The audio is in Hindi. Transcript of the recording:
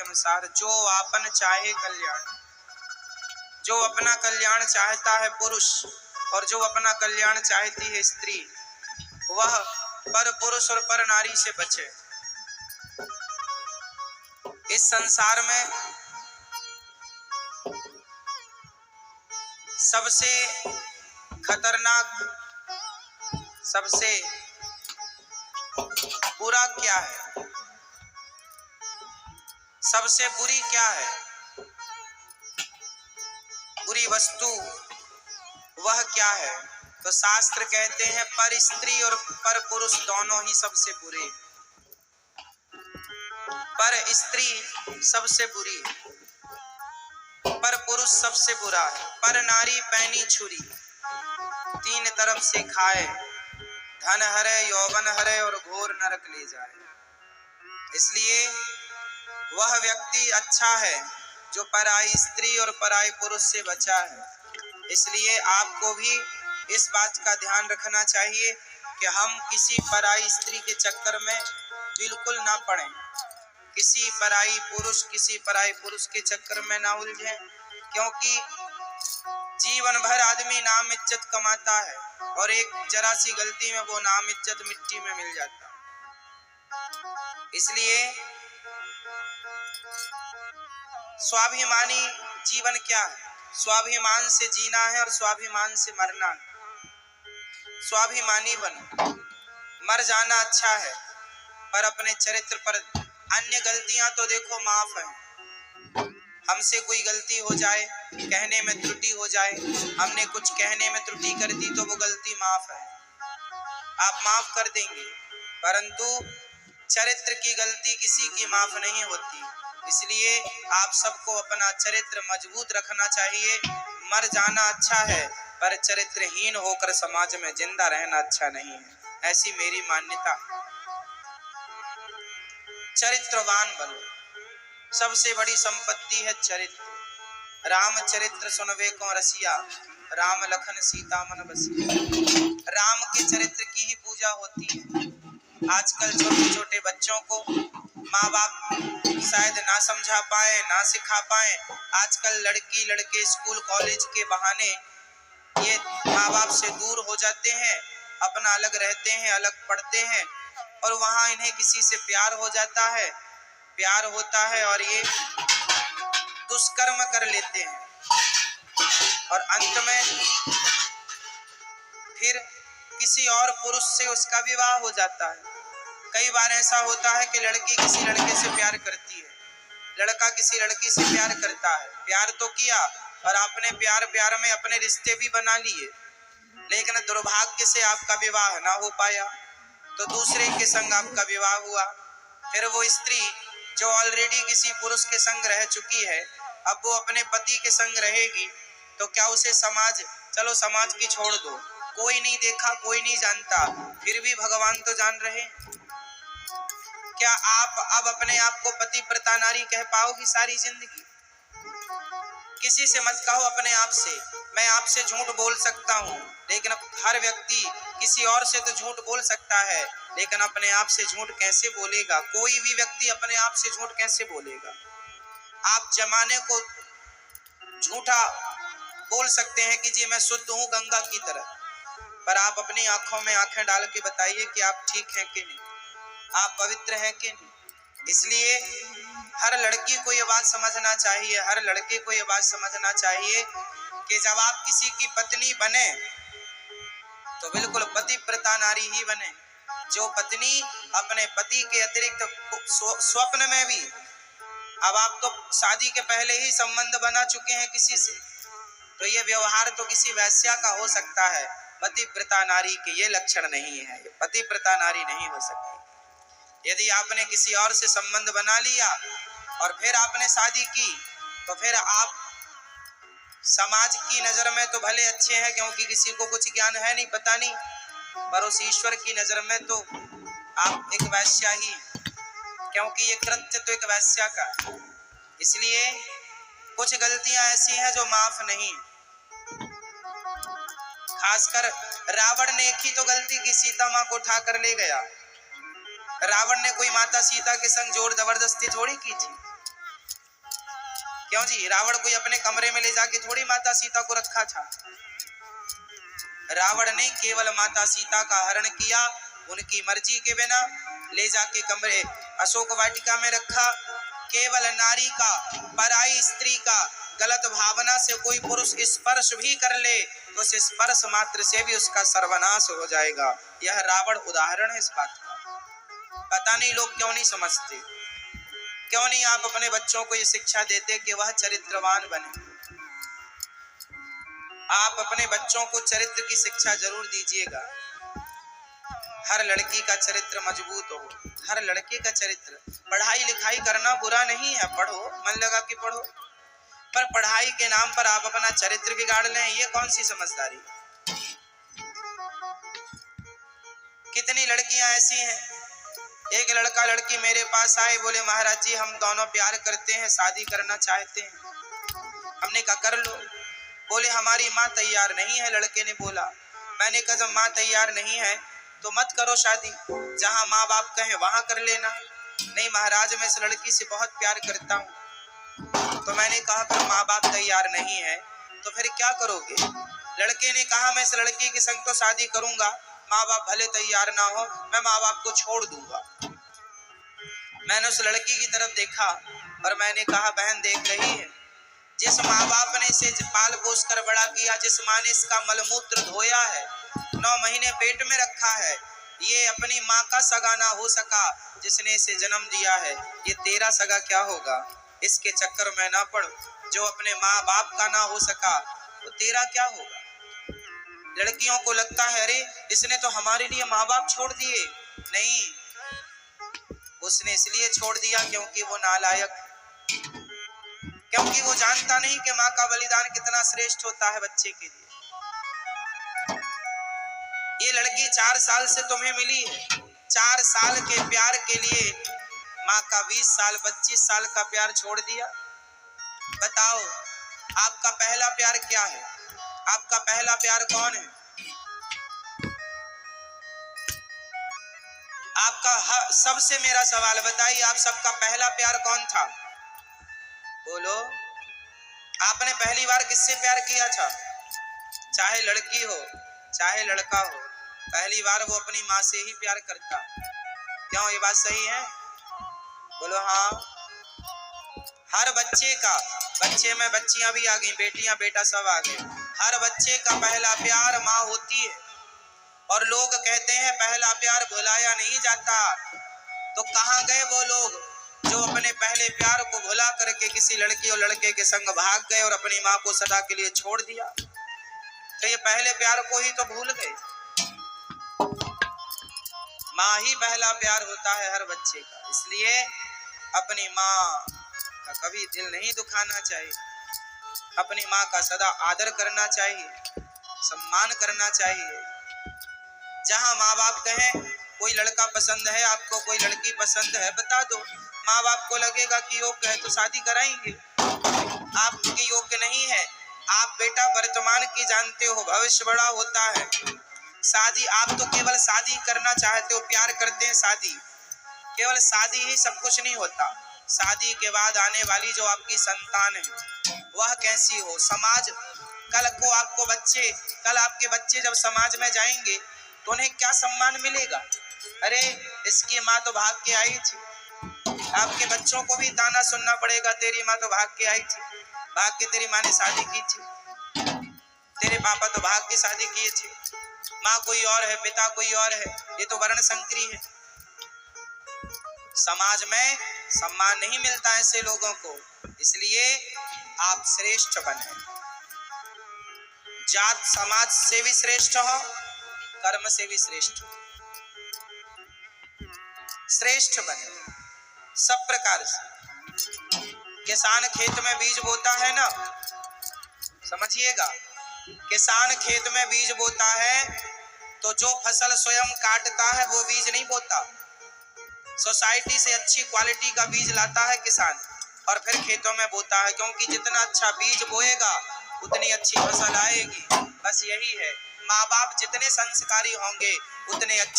के अनुसार जो आपन चाहे कल्याण, जो अपना कल्याण चाहता है पुरुष और जो अपना कल्याण चाहती है स्त्री, वह पर पुरुष और पर नारी से बचे। इस संसार में सबसे खतरनाक, सबसे बुरा क्या है, सबसे बुरी क्या है, बुरी वस्तु वह क्या है? तो शास्त्र कहते हैं पर स्त्री और पर पुरुष दोनों ही सबसे बुरे। पर स्त्री सबसे बुरी, पर पुरुष सबसे बुरा है। पर नारी पैनी छुरी, तीन तरफ से खाए, धन हरे, यौवन हरे और घोर नरक ले जाए। इसलिए वह व्यक्ति अच्छा है जो पराई स्त्री और पराई पुरुष से बचा है। इसलिए आपको भी इस बात का ध्यान रखना चाहिए कि हम किसी पराई स्त्री के चक्कर में बिल्कुल ना पड़ें, किसी पराई पुरुष के चक्कर में ना उलझें, क्योंकि जीवन भर आदमी नाम इज्जत कमाता है और एक जरा सी गलती में वो नाम इज्जत मिट्टी में मिल जाता है। इसलिए स्वाभिमानी जीवन क्या है? स्वाभिमान से जीना है और स्वाभिमान से मरना है। स्वाभिमानी बनो, मर जाना अच्छा है पर अपने चरित्र पर, अन्य गलतियां तो देखो माफ है, हमसे कोई गलती हो जाए, कहने में त्रुटि हो जाए, हमने कुछ कहने में त्रुटि कर दी तो वो गलती माफ है, आप माफ कर देंगे, परंतु चरित्र की गलती किसी की माफ नहीं होती। इसलिए आप सबको अपना चरित्र मजबूत रखना चाहिए। मर जाना अच्छा है पर चरित्रहीन होकर समाज में जिंदा रहना अच्छा नहीं है, ऐसी मेरी मान्यता। चरित्रवान बनो, सबसे बड़ी संपत्ति है चरित्र। रामचरित्र सुनवे को रसिया, राम लखन सीता मन बसिया। राम के चरित्र की ही पूजा होती है। आजकल छोटे छोटे बच्चों को माँ बाप शायद ना समझा पाए, ना सिखा पाए। आजकल लड़की लड़के स्कूल कॉलेज के बहाने ये माँ बाप से दूर हो जाते हैं, अपना अलग रहते हैं, अलग पढ़ते हैं और वहाँ इन्हें किसी से प्यार हो जाता है, प्यार होता है और ये दुष्कर्म कर लेते हैं और अंत में फिर किसी और पुरुष से उसका विवाह हो जाता है। कई बार ऐसा होता है कि लड़की किसी लड़के से प्यार करती है, लड़का किसी लड़की से प्यार करता है, प्यार तो किया और आपने प्यार में अपने रिश्ते भी बना लिए, लेकिन दुर्भाग्य से आपका विवाह ना हो पाया तो दूसरे के संग आपका विवाह हुआ। फिर वो स्त्री जो ऑलरेडी किसी पुरुष के संग रह चुकी है, अब वो अपने पति के संग रहेगी तो क्या उसे समाज, चलो समाज की छोड़ दो, कोई नहीं देखा, कोई नहीं जानता, फिर भी भगवान तो जान रहे हैं। क्या आप अब अपने आप को पतिव्रता नारी कह पाओगी सारी जिंदगी? किसी से मत कहो अपने आप से, मैं आपसे झूठ बोल सकता हूँ, लेकिन हर व्यक्ति किसी और से तो झूठ बोल सकता है, लेकिन अपने आप से झूठ कैसे बोलेगा? कोई भी व्यक्ति अपने आप से झूठ कैसे बोलेगा? आप जमाने को झूठा बोल सकते हैं कि जी मैं शुद्ध हूँ गंगा की तरह, पर आप अपनी आंखों में आंखें डाल के बताइए कि आप ठीक हैं कि नहीं, आप पवित्र हैं कि नहीं। इसलिए हर लड़की को ये बात समझना चाहिए, हर लड़के को ये बात समझना चाहिए कि जब आप किसी की पत्नी बने तो बिल्कुल पतिव्रता नारी ही बने, जो पत्नी अपने पति के अतिरिक्त स्वप्न में भी, अब आप तो शादी के पहले ही संबंध बना चुके हैं किसी से, तो ये व्यवहार तो किसी वैश्या का हो सकता है, पतिव्रता नारी के ये लक्षण नहीं है, पतिव्रता नारी नहीं हो सकती। यदि आपने किसी और से संबंध बना लिया और फिर आपने शादी की तो फिर आप समाज की नजर में तो भले अच्छे हैं क्योंकि किसी को कुछ ज्ञान है नहीं, पता नहीं, पर उस ईश्वर की नजर में तो आप एक वैश्या ही हैं, क्योंकि ये कृत्य तो एक वैश्या का है। इसलिए कुछ गलतियां ऐसी हैं जो माफ नहीं, खासकर रावण ने एक ही तो गलती की, सीता माँ को उठा कर ले गया। रावण ने कोई माता सीता के संग जोर जबरदस्ती थोड़ी की थी, क्यों जी? रावण कोई अपने कमरे में ले जाके थोड़ी माता सीता को रखा था। रावण ने केवल माता सीता का हरण किया, उनकी मर्जी के बिना ले जाके कमरे अशोक वाटिका में रखा। केवल नारी का, पराई स्त्री का गलत भावना से कोई पुरुष स्पर्श भी कर ले तो उस स्पर्श मात्र से भी उसका सर्वनाश हो जाएगा। यह रावण उदाहरण है इस बात का। पता नहीं लोग क्यों नहीं समझते, क्यों नहीं आप अपने बच्चों को ये शिक्षा देते कि वह चरित्रवान बने। आप अपने बच्चों को चरित्र की शिक्षा जरूर दीजिएगा। हर लड़की का चरित्र मजबूत हो, हर लड़के का चरित्र। पढ़ाई लिखाई करना बुरा नहीं है, पढ़ो, मन लगा के पढ़ो, पर पढ़ाई के नाम पर आप अपना चरित्र बिगाड़ लें, ये कौन सी समझदारी। कितनी लड़कियां ऐसी हैं, एक लड़का लड़की मेरे पास आए, बोले महाराज जी हम दोनों प्यार करते हैं, शादी करना चाहते हैं। हमने कहा कर लो। बोले हमारी माँ तैयार नहीं है, लड़के ने बोला। मैंने कहा जब माँ तैयार नहीं है तो मत करो शादी, जहाँ माँ बाप कहें वहां कर लेना। नहीं महाराज मैं इस लड़की से बहुत प्यार करता हूँ। तो मैंने कहा फिर माँ बाप तैयार नहीं है तो फिर क्या करोगे। लड़के ने कहा मैं इस लड़की के संग तो शादी करूंगा, माँ बाप भले तैयार ना हो, मैं माँ बाप को छोड़ दूंगा। मैंने उस लड़की की तरफ देखा और मैंने कहा बहन देख रही है, जिस माँ बाप ने इसे पाल पोस कर बड़ा किया, जिस माँ ने इसका मलमूत्र धोया है, 9 महीने पेट में रखा है, ये अपनी माँ का सगा ना हो सका जिसने इसे जन्म दिया है, ये तेरा सगा क्या होगा। इसके चक्कर में ना पड़, जो अपने माँ बाप का ना हो सका वो तेरा क्या होगा। लड़कियों को लगता है अरे इसने तो हमारे लिए माँ बाप छोड़ दिए। नहीं, उसने इसलिए छोड़ दिया क्योंकि वो नालायक, क्योंकि वो जानता नहीं कि माँ का बलिदान कितना श्रेष्ठ होता है बच्चे के लिए। ये लड़की 4 साल से तुम्हें मिली है, 4 साल के प्यार के लिए माँ का 20 साल 25 साल का प्यार छोड़ दिया। बताओ आपका पहला प्यार क्या है, आपका पहला प्यार कौन है। आपका सबसे मेरा सवाल बताइए, आप सबका पहला प्यार कौन था, बोलो। आपने पहली बार किससे प्यार किया था, चाहे लड़की हो चाहे लड़का हो, पहली बार वो अपनी माँ से ही प्यार करता। क्यों, ये बात सही है, बोलो हाँ। हर बच्चे का, बच्चे में बच्चियां भी आ गई, बेटियां बेटा सब आ गए, हर बच्चे का पहला प्यार माँ होती है। और लोग कहते हैं पहला प्यार भुलाया नहीं जाता, तो कहाँ गए वो लोग जो अपने पहले प्यार को भुला करके किसी लड़की और लड़के के संग भाग गए और अपनी माँ को सदा के लिए छोड़ दिया। तो ये पहले प्यार को ही तो भूल गए। माँ ही पहला प्यार होता है हर बच्चे का, इसलिए अपनी माँ का कभी दिल नहीं दुखाना चाहिए, अपनी माँ का सदा आदर करना चाहिए, सम्मान करना चाहिए। जहाँ माँ बाप कहें कोई लड़का पसंद है आपको, कोई लड़की पसंद है, बता दो, माँ बाप को लगेगा कि योग्य है तो शादी कराएंगे। आपके योग्य नहीं है, आप बेटा वर्तमान की जानते हो, भविष्य बड़ा होता है। शादी, आप तो केवल शादी करना चाहते हो, प्यार करते हैं शादी, केवल शादी ही सब कुछ नहीं होता। शादी के बाद आने वाली जो आपकी संतान है वह कैसी हो, समाज कल को आपको बच्चे, कल आपके बच्चे जब समाज में जाएंगे तो उन्हें क्या सम्मान मिलेगा। अरे इसकी माँ तो भाग के आई थी, आपके बच्चों को भी ताना सुनना पड़ेगा, तेरी माँ तो भाग के आई थी, भाग के तेरी माँ ने शादी की थी, तेरे पापा तो भाग के शादी किए थे, माँ कोई और है पिता कोई और है, ये तो वर्ण संकरी है। समाज में सम्मान नहीं मिलता ऐसे लोगों को, इसलिए आप श्रेष्ठ बने। जात समाज से भी श्रेष्ठ हो, कर्म से भी श्रेष्ठ हो, श्रेष्ठ बने सब प्रकार से। किसान खेत में बीज बोता है ना, समझिएगा, किसान खेत में बीज बोता है तो जो फसल स्वयं काटता है वो बीज नहीं बोता, सोसाइटी से अच्छी क्वालिटी का बीज लाता है किसान और फिर खेतों में बोता है, क्योंकि जितना अच्छा बीज बोएगा उतनी अच्छी फसल आएगी। बस यही है, माँ बाप जितने संस्कारी होंगे उतने अच्छे